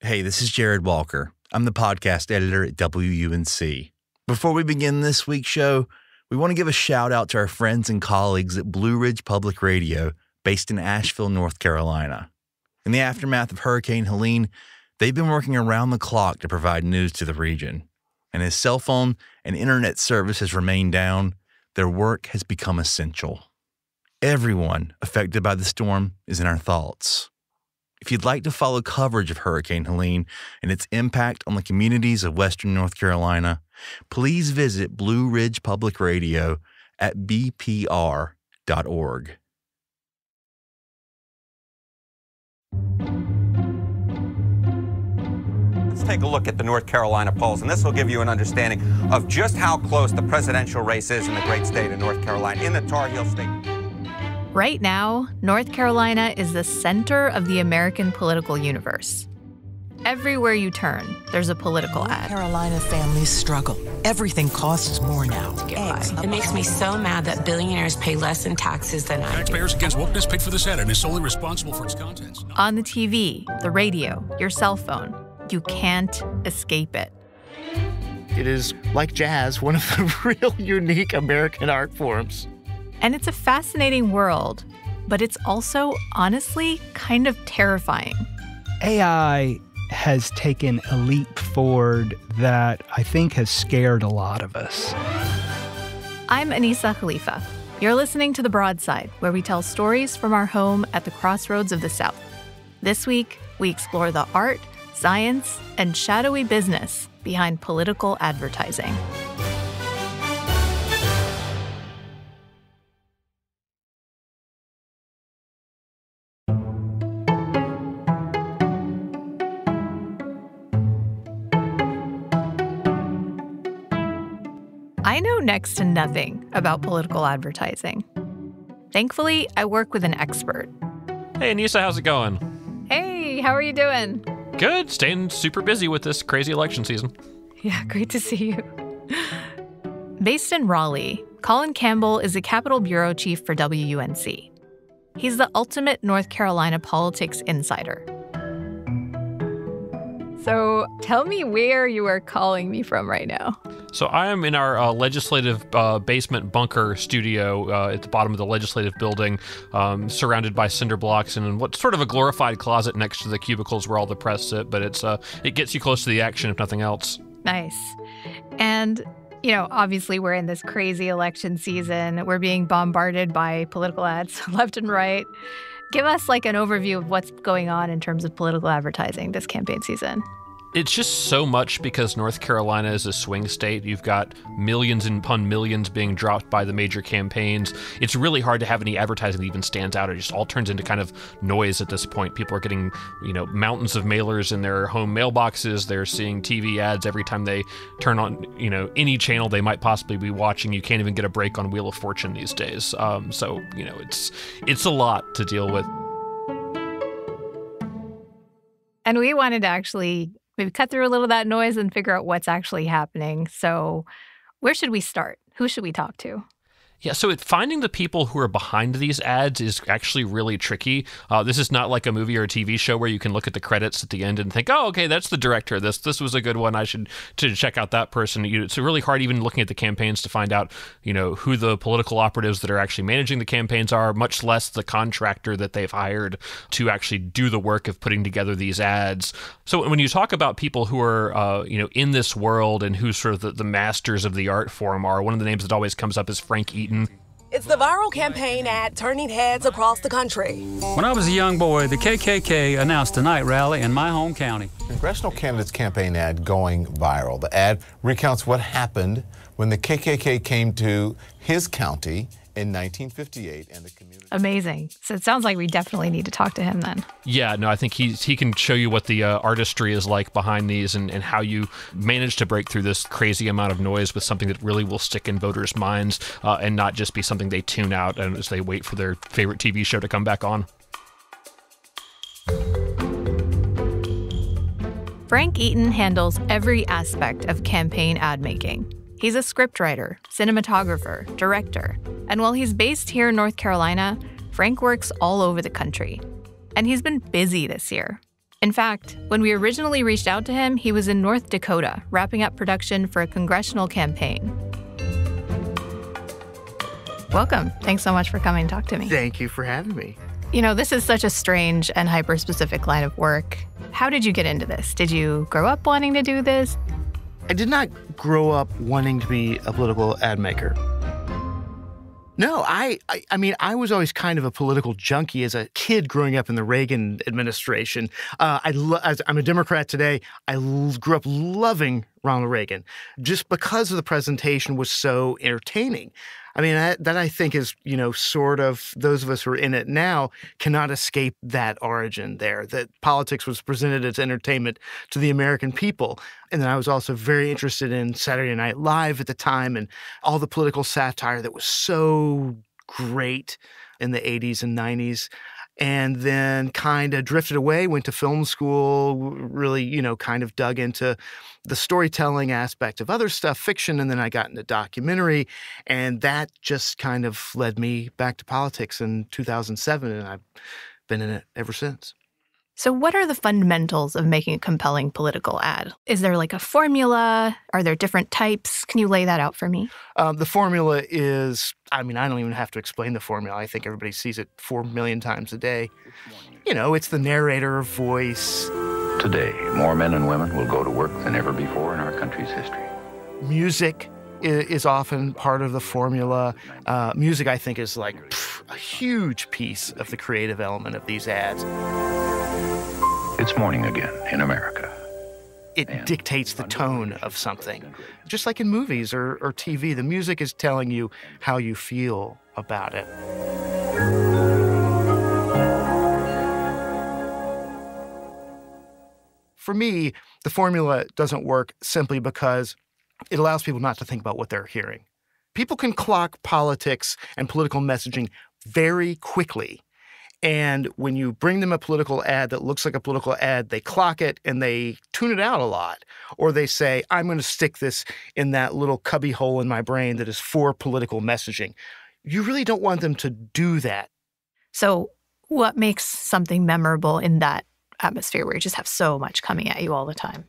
Hey, this is Jared Walker. I'm the podcast editor at WUNC. Before we begin this week's show, we want to give a shout out to our friends and colleagues at Blue Ridge Public Radio, based in Asheville, North Carolina. In the aftermath of Hurricane Helene, they've been working around the clock to provide news to the region. And as cell phone and internet service has remained down, their work has become essential. Everyone affected by the storm is in our thoughts. If you'd like to follow coverage of Hurricane Helene and its impact on the communities of Western North Carolina, please visit Blue Ridge Public Radio at bpr.org. Let's take a look at the North Carolina polls, and this will give you an understanding of just how close the presidential race is in the great state of North Carolina, in the Tar Heel State. Right now, North Carolina is the center of the American political universe. Everywhere you turn, there's a political ad. Carolina families struggle. Everything costs more now. It makes me so mad that billionaires pay less in taxes than I do. Taxpayers Against Wokeness paid for this ad and is solely responsible for its contents. On the TV, the radio, your cell phone, you can't escape it. It is, like jazz, one of the real unique American art forms. And it's a fascinating world, but it's also, honestly, kind of terrifying. AI has taken a leap forward that I think has scared a lot of us. I'm Anissa Khalifa. You're listening to The Broadside, where we tell stories from our home at the crossroads of the South. This week, we explore the art, science, and shadowy business behind political advertising. I know next to nothing about political advertising. Thankfully, I work with an expert. Hey, Anissa, how's it going? Hey, how are you doing? Good. Staying super busy with this crazy election season. Yeah, great to see you. Based in Raleigh, Colin Campbell is the Capitol Bureau Chief for WUNC. He's the ultimate North Carolina politics insider. So tell me where you are calling me from right now. So I am in our legislative basement bunker studio at the bottom of the legislative building, surrounded by cinder blocks and in what's sort of a glorified closet next to the cubicles where all the press sit, but it gets you close to the action if nothing else. Nice. And, obviously we're in this crazy election season. We're being bombarded by political ads left and right. Give us an overview of what's going on in terms of political advertising this campaign season. It's just so much because North Carolina is a swing state. You've got millions upon millions being dropped by the major campaigns. It's really hard to have any advertising that even stands out. It just all turns into kind of noise at this point. People are getting, mountains of mailers in their home mailboxes. They're seeing TV ads every time they turn on, any channel they might possibly be watching. You can't even get a break on Wheel of Fortune these days. So it's a lot to deal with. And we wanted to actually maybe cut through a little of that noise and figure out what's actually happening. So where should we start? Who should we talk to? Yeah, so finding the people who are behind these ads is actually really tricky. This is not like a movie or a TV show where you can look at the credits at the end and think, oh, okay, that's the director. This was a good one. I should check out that person. It's really hard even looking at the campaigns to find out, who the political operatives that are actually managing the campaigns are, much less the contractor that they've hired to actually do the work of putting together these ads. So when you talk about people who are, in this world and who sort of the masters of the art form are, one of the names that always comes up is Frank Eaton. It's the viral campaign ad turning heads across the country. When I was a young boy, the KKK announced a night rally in my home county. Congressional candidate's campaign ad going viral. The ad recounts what happened when the KKK came to his county in 1958 and the community. Amazing. So it sounds like we definitely need to talk to him then. Yeah, no, I think he can show you what the artistry is like behind these and how you manage to break through this crazy amount of noise with something that really will stick in voters' minds and not just be something they tune out as they wait for their favorite TV show to come back on. Frank Eaton handles every aspect of campaign ad making. He's a scriptwriter, cinematographer, director, and while he's based here in North Carolina, Frank works all over the country. And he's been busy this year. In fact, when we originally reached out to him, he was in North Dakota, wrapping up production for a congressional campaign. Welcome. Thanks so much for coming to talk to me. Thank you for having me. You know, this is such a strange and hyper-specific line of work. How did you get into this? Did you grow up wanting to do this? I did not grow up wanting to be a political ad maker. No, I mean, I was always kind of a political junkie as a kid growing up in the Reagan administration. I'm a Democrat today. I grew up loving Ronald Reagan just because of the presentation was so entertaining. I mean, that I think is, sort of those of us who are in it now cannot escape that origin there, that politics was presented as entertainment to the American people. And then I was also very interested in Saturday Night Live at the time and all the political satire that was so great in the 80s and 90s. And then kind of drifted away, went to film school, really, kind of dug into the storytelling aspect of other stuff, fiction, and then I got into documentary, and that just kind of led me back to politics in 2007, and I've been in it ever since. So what are the fundamentals of making a compelling political ad? Is there like a formula? Are there different types? Can you lay that out for me? The formula is, I don't even have to explain the formula. I think everybody sees it 4 million times a day. It's the narrator voice. Today, more men and women will go to work than ever before in our country's history. Music is often part of the formula. Music, I think, is like a huge piece of the creative element of these ads. It's morning again in America. It dictates the tone of something. Just like in movies or TV, the music is telling you how you feel about it. For me, the formula doesn't work simply because it allows people not to think about what they're hearing. People can clock politics and political messaging very quickly. And when you bring them a political ad that looks like a political ad, they clock it and they tune it out a lot. Or they say, I'm going to stick this in that little cubby hole in my brain that is for political messaging. You really don't want them to do that. So what makes something memorable in that atmosphere where you just have so much coming at you all the time?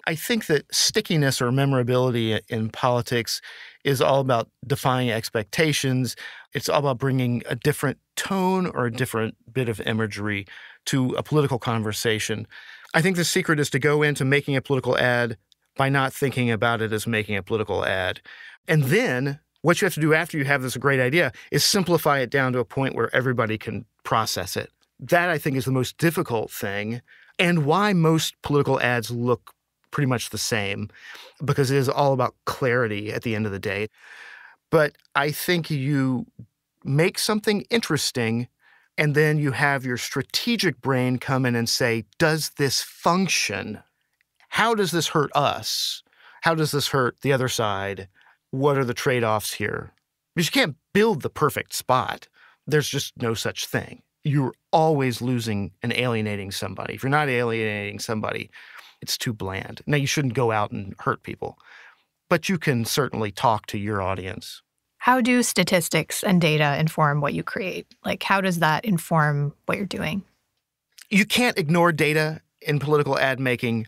I think that stickiness or memorability in politics is all about defying expectations. It's all about bringing a different tone or a different bit of imagery to a political conversation. I think the secret is to go into making a political ad by not thinking about it as making a political ad. And then what you have to do after you have this great idea is simplify it down to a point where everybody can process it. That, I think, is the most difficult thing and why most political ads look pretty much the same, because it is all about clarity at the end of the day. But I think you make something interesting, and then you have your strategic brain come in and say, does this function? How does this hurt us? How does this hurt the other side? What are the trade-offs here? Because you can't build the perfect spot. There's just no such thing. You're always losing and alienating somebody. If you're not alienating somebody, it's too bland. Now, you shouldn't go out and hurt people, but you can certainly talk to your audience. How do statistics and data inform what you create? Like, how does that inform what you're doing? You can't ignore data in political ad making.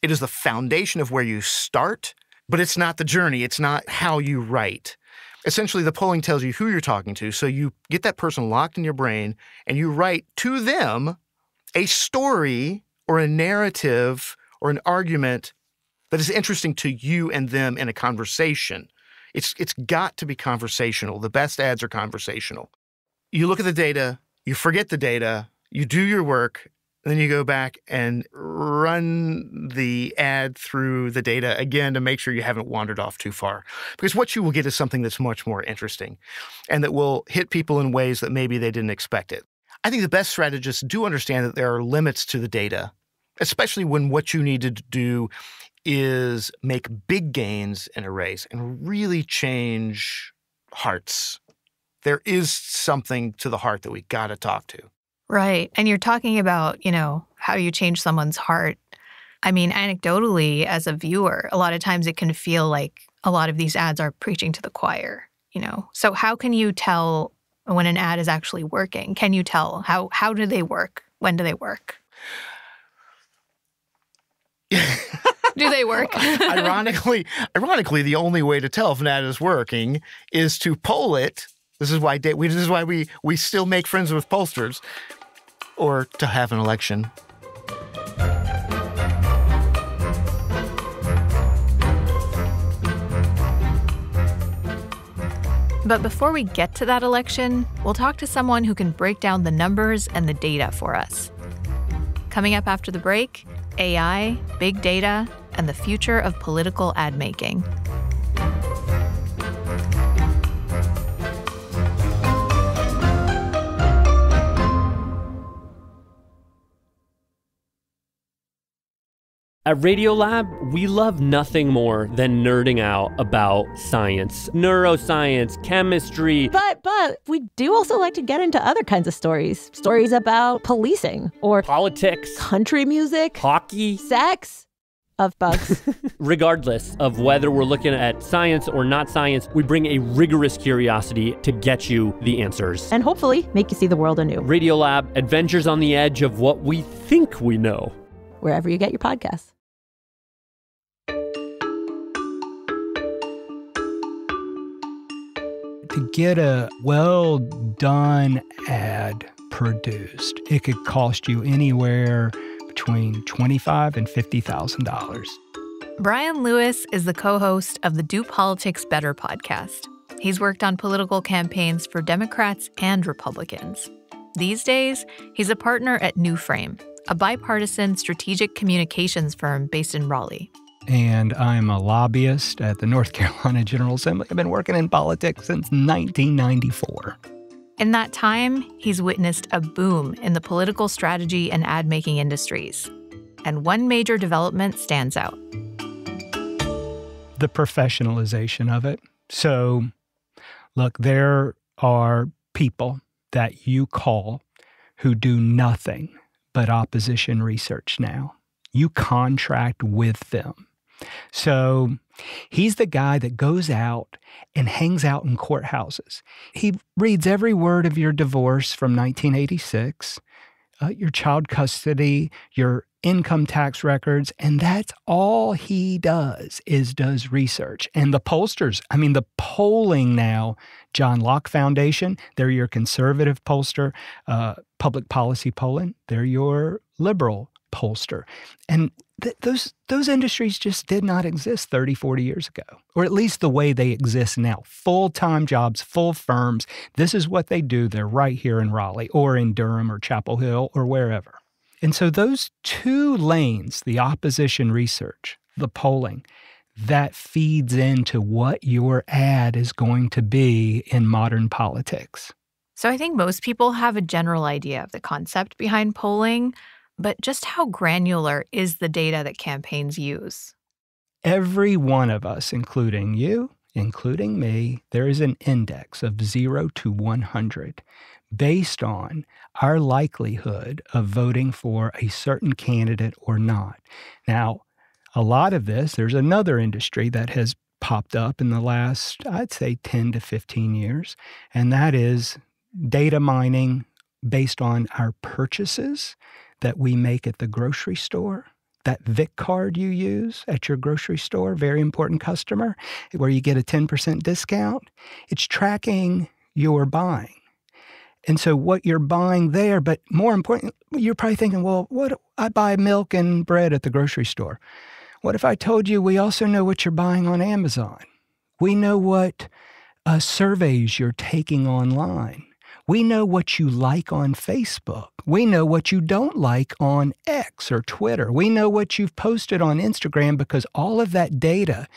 It is the foundation of where you start, but it's not the journey. It's not how you write. Essentially, the polling tells you who you're talking to, so you get that person locked in your brain, and you write to them a story or a narrative or an argument that is interesting to you and them in a conversation. It's got to be conversational. The best ads are conversational. You look at the data, you forget the data, you do your work, and then you go back and run the ad through the data again to make sure you haven't wandered off too far. Because what you will get is something that's much more interesting and that will hit people in ways that maybe they didn't expect it. I think the best strategists do understand that there are limits to the data, especially when what you need to do is make big gains in a race and really change hearts. There is something to the heart that we got to talk to. Right. And you're talking about, how you change someone's heart. I mean, anecdotally, as a viewer, a lot of times it can feel like a lot of these ads are preaching to the choir, So how can you tell when an ad is actually working? Can you tell? How do they work? When do they work? Do they work? Ironically, the only way to tell if an ad is working is to poll it. This is why we still make friends with pollsters, or to have an election. But before we get to that election, we'll talk to someone who can break down the numbers and the data for us. Coming up after the break, AI, big data, and the future of political ad making. At Radiolab, we love nothing more than nerding out about science, neuroscience, chemistry. But we do also like to get into other kinds of stories. Stories about policing or politics, country music, hockey, sex, of bugs. Regardless of whether we're looking at science or not science, we bring a rigorous curiosity to get you the answers. And hopefully make you see the world anew. Radiolab, adventures on the edge of what we think we know. Wherever you get your podcasts. To get a well-done ad produced, it could cost you anywhere between $25,000 and $50,000. Brian Lewis is the co-host of the Do Politics Better podcast. He's worked on political campaigns for Democrats and Republicans. These days, he's a partner at New Frame, a bipartisan strategic communications firm based in Raleigh. And I'm a lobbyist at the North Carolina General Assembly. I've been working in politics since 1994. In that time, he's witnessed a boom in the political strategy and ad-making industries. And one major development stands out. The professionalization of it. So, look, there are people that you call who do nothing but opposition research now. You contract with them. So he's the guy that goes out and hangs out in courthouses. He reads every word of your divorce from 1986, your child custody, your income tax records, and that's all he does research. And the pollsters, the polling now, John Locke Foundation, they're your conservative pollster, Public Policy Polling, they're your liberal pollster. And those industries just did not exist 30, 40 years ago, or at least the way they exist now. Full-time jobs, full firms. This is what they do. They're right here in Raleigh or in Durham or Chapel Hill or wherever. And so those two lanes, the opposition research, the polling, that feeds into what your ad is going to be in modern politics. So I think most people have a general idea of the concept behind polling, but just how granular is the data that campaigns use? Every one of us, including you, including me, there is an index of 0 to 100 based on our likelihood of voting for a certain candidate or not. Now, a lot of this, there's another industry that has popped up in the last, I'd say, 10 to 15 years, and that is data mining based on our purchases that we make at the grocery store, that VIC card you use at your grocery store, very important customer, where you get a 10% discount. It's tracking your buying. And so what you're buying there, but more important, you're probably thinking, well, what I buy milk and bread at the grocery store. What if I told you we also know what you're buying on Amazon? We know what surveys you're taking online. We know what you like on Facebook. We know what you don't like on X or Twitter. We know what you've posted on Instagram because all of that data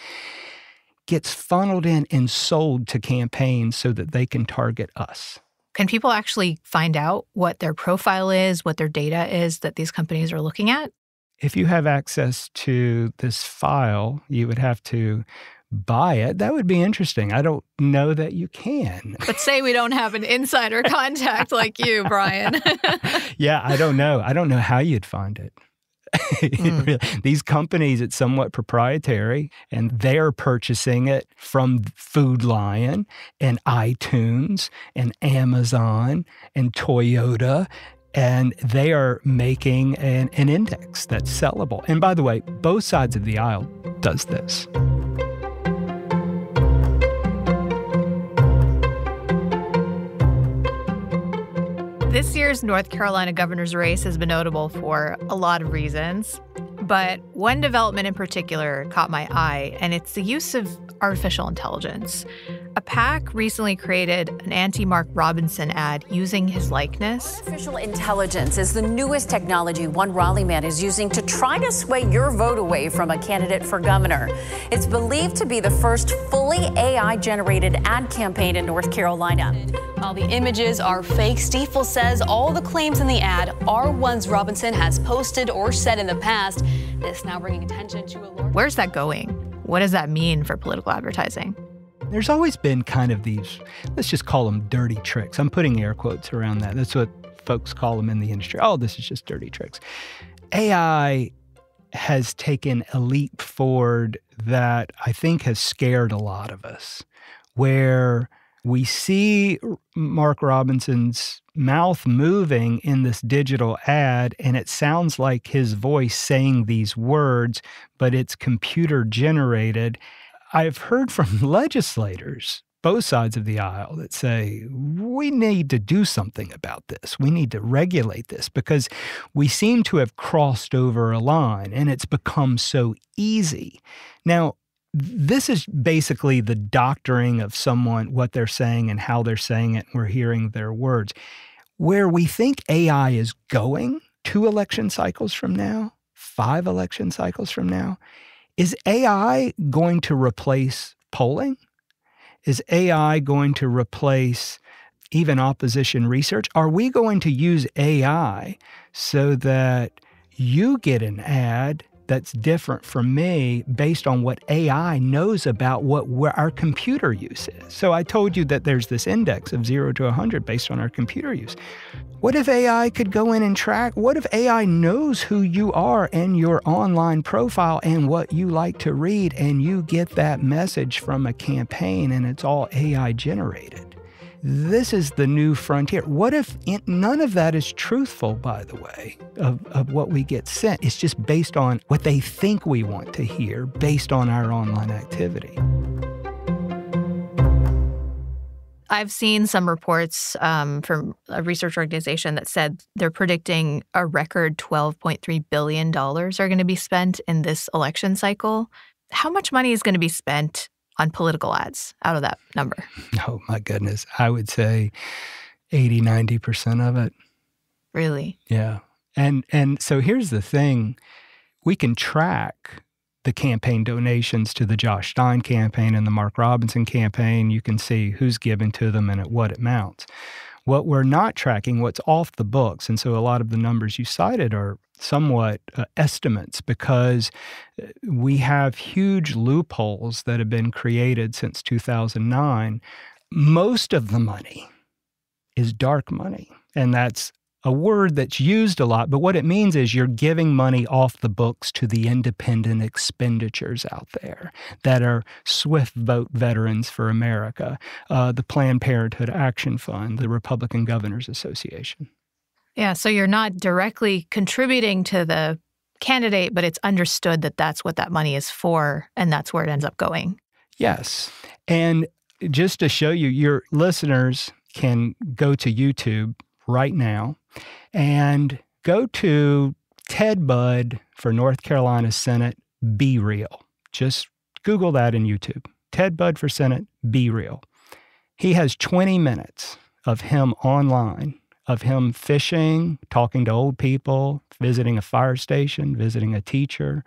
gets funneled in and sold to campaigns so that they can target us. Can people actually find out what their profile is, what their data is that these companies are looking at? If you have access to this file, you would have to buy it. That would be interesting. I don't know that you can. But say we don't have an insider contact like you, Brian. Yeah, I don't know. I don't know how you'd find it. These companies, it's somewhat proprietary, and they're purchasing it from Food Lion and iTunes and Amazon and Toyota And they are making an index that's sellable. And by the way, both sides of the aisle does this. This year's North Carolina governor's race has been notable for a lot of reasons, but one development in particular caught my eye, and it's the use of artificial intelligence. A PAC recently created an anti-Mark Robinson ad using his likeness. Artificial intelligence is the newest technology one Raleigh man is using to try to sway your vote away from a candidate for governor. It's believed to be the first fully AI-generated ad campaign in North Carolina. While the images are fake, Stiefel says all the claims in the ad are ones Robinson has posted or said in the past. This now bringing attention to a large... Where's that going? What does that mean for political advertising? There's always been kind of these, let's just call them dirty tricks. I'm putting air quotes around that. That's what folks call them in the industry. Oh, this is just dirty tricks. AI has taken a leap forward that I think has scared a lot of us, where we see Mark Robinson's mouth moving in this digital ad, and it sounds like his voice saying these words, but it's computer generated. I've heard from legislators, both sides of the aisle, that say, we need to do something about this. We need to regulate this because we seem to have crossed over a line and it's become so easy. Now, this is basically the doctoring of someone, what they're saying and how they're saying it, and we're hearing their words. Where we think AI is going 2 election cycles from now, 5 election cycles from now, is AI going to replace polling? Is AI going to replace even opposition research? Are we going to use AI so that you get an ad that's different from me based on what AI knows about where our computer use is? So I told you that there's this index of 0 to 100 based on our computer use. What if AI could go in and track? What if AI knows who you are and your online profile and what you like to read, and you get that message from a campaign and it's all AI generated? This is the new frontier. What if none of that is truthful, by the way, of what we get sent? It's just based on what they think we want to hear based on our online activity. I've seen some reports from a research organization that said they're predicting a record $12.3 billion are going to be spent in this election cycle. How much money is going to be spent on political ads out of that number? Oh, my goodness. I would say 80, 90% of it. Really? Yeah. And so here's the thing. We can track the campaign donations to the Josh Stein campaign and the Mark Robinson campaign. You can see who's given to them and at what amounts. What we're not tracking, what's off the books, and so a lot of the numbers you cited are somewhat estimates, because we have huge loopholes that have been created since 2009. Most of the money is dark money, and that's a word that's used a lot, but what it means is you're giving money off the books to the independent expenditures out there that are Swift Vote Veterans for America, the Planned Parenthood Action Fund, the Republican Governors Association. Yeah, so you're not directly contributing to the candidate, but it's understood that that's what that money is for, and that's where it ends up going. Yes. And just to show you, your listeners can go to YouTube right now and go to Ted Budd for North Carolina Senate, Be Real. Just Google that in YouTube. Ted Budd for Senate, Be Real. He has 20 minutes of him online, of him fishing, talking to old people, visiting a fire station, visiting a teacher,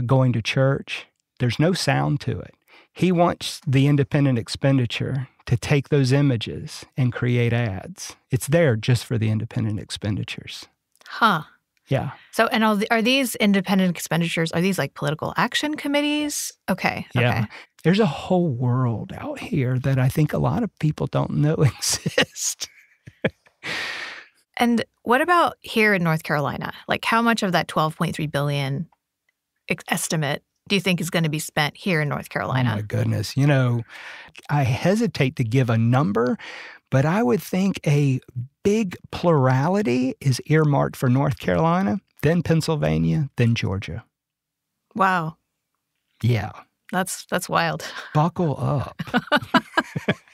going to church. There's no sound to it. He wants the independent expenditure to take those images and create ads. It's there just for the independent expenditures. Huh. Yeah. So, and are these independent expenditures, are these like political action committees? Okay. Yeah. There's a whole world out here that I think a lot of people don't know exists. And what about here in North Carolina? Like, how much of that $12.3 billion estimate do you think is going to be spent here in North Carolina? Oh, my goodness. You know, I hesitate to give a number but I would think a big plurality is earmarked for North Carolina, then Pennsylvania, then Georgia. Wow. Yeah. That's wild. Buckle up.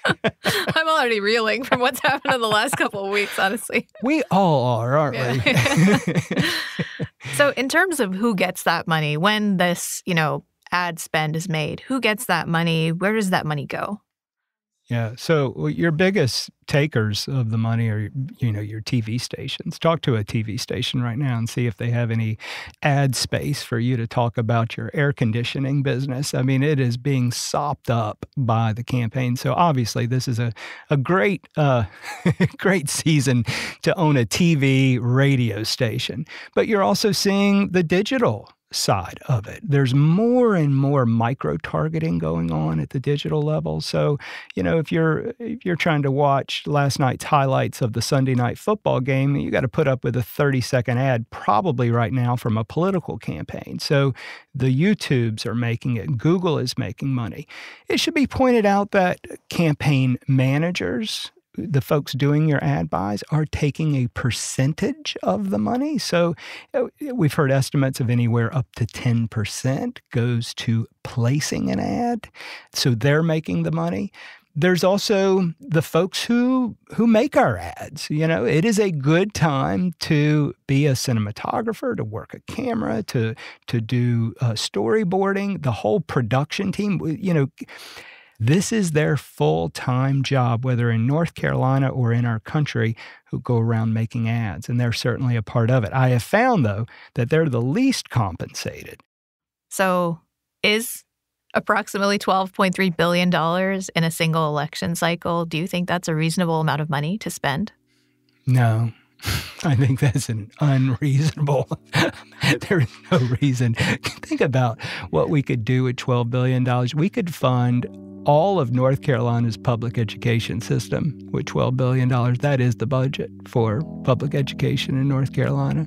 I'm already reeling from what's happened in the last couple of weeks, honestly. We all are, aren't we? So in terms of who gets that money, when this, ad spend is made, who gets that money? Where does that money go? Yeah. So your biggest takers of the money are, your TV stations. Talk to a TV station right now and see if they have any ad space for you to talk about your air conditioning business. I mean, it is being sopped up by the campaign. So obviously this is a great, great season to own a TV radio station. But you're also seeing the digital side of it. There's more and more micro-targeting going on at the digital level. So, if you're trying to watch last night's highlights of the Sunday night football game, you got to put up with a 30-second ad probably right now from a political campaign. So the YouTubes are making it. Google is making money. It should be pointed out that campaign managers, the folks doing your ad buys, are taking a percentage of the money. So we've heard estimates of anywhere up to 10% goes to placing an ad. So they're making the money. There's also the folks who make our ads. It is a good time to be a cinematographer, to work a camera, to do storyboarding, the whole production team. This is their full-time job, whether in North Carolina or in our country, who go around making ads, and they're certainly a part of it. I have found, though, that they're the least compensated. So is approximately $12.3 billion in a single election cycle, do you think that's a reasonable amount of money to spend? No. I think that's an unreasonable. There is no reason. Think about what we could do with $12 billion. We could fund all of North Carolina's public education system with $12 billion. That is the budget for public education in North Carolina.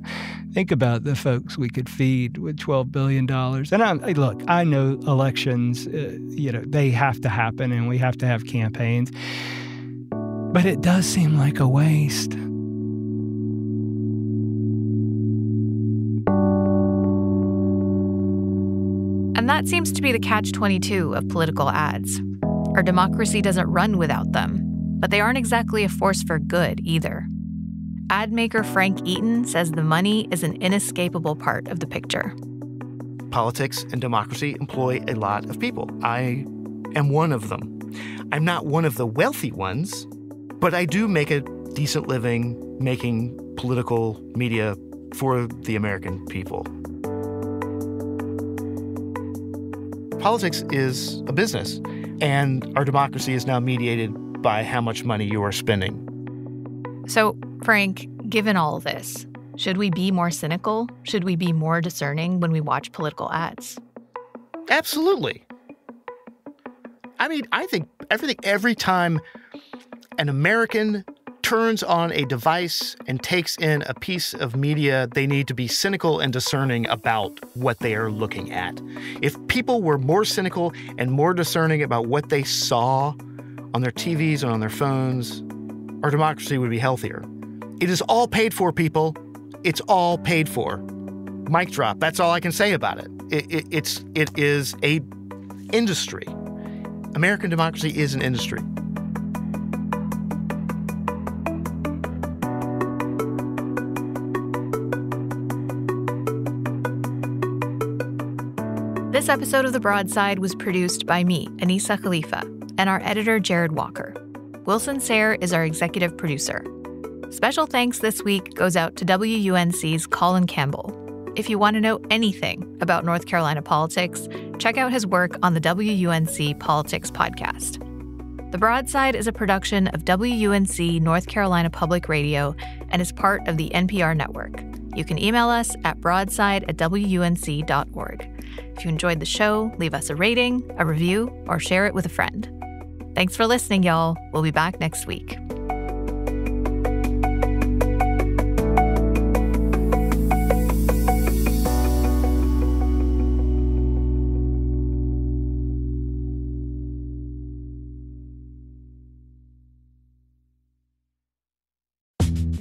Think about the folks we could feed with $12 billion. And look, I know elections, they have to happen and we have to have campaigns. But it does seem like a waste. And that seems to be the catch-22 of political ads. Our democracy doesn't run without them, but they aren't exactly a force for good either. Ad maker Frank Eaton says the money is an inescapable part of the picture. Politics and democracy employ a lot of people. I am one of them. I'm not one of the wealthy ones, but I do make a decent living making political media for the American people. Politics is a business, and our democracy is now mediated by how much money you are spending. So, Frank, given all this, should we be more cynical? Should we be more discerning when we watch political ads? Absolutely. I mean, I think every time an American turns on a device and takes in a piece of media, they need to be cynical and discerning about what they are looking at. If people were more cynical and more discerning about what they saw on their TVs and on their phones, our democracy would be healthier. It is all paid for, people. It's all paid for. Mic drop. That's all I can say about it. It is a industry. American democracy is an industry. This episode of The Broadside was produced by me, Anissa Khalifa, and our editor, Jared Walker. Wilson Sayre is our executive producer. Special thanks this week goes out to WUNC's Colin Campbell. If you want to know anything about North Carolina politics, check out his work on the WUNC Politics podcast. The Broadside is a production of WUNC North Carolina Public Radio and is part of the NPR network. You can email us at broadside@WUNC.org. If you enjoyed the show, leave us a rating, a review, or share it with a friend. Thanks for listening, y'all. We'll be back next week.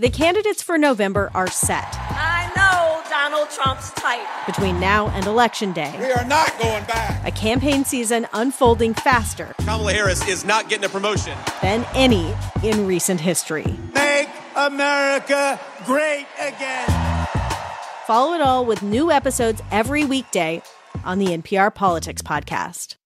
The candidates for November are set. I know Donald Trump's type. Between now and Election Day, we are not going back. A campaign season unfolding faster. Kamala Harris is not getting a promotion Than any in recent history. Make America great again. Follow it all with new episodes every weekday on the NPR Politics Podcast.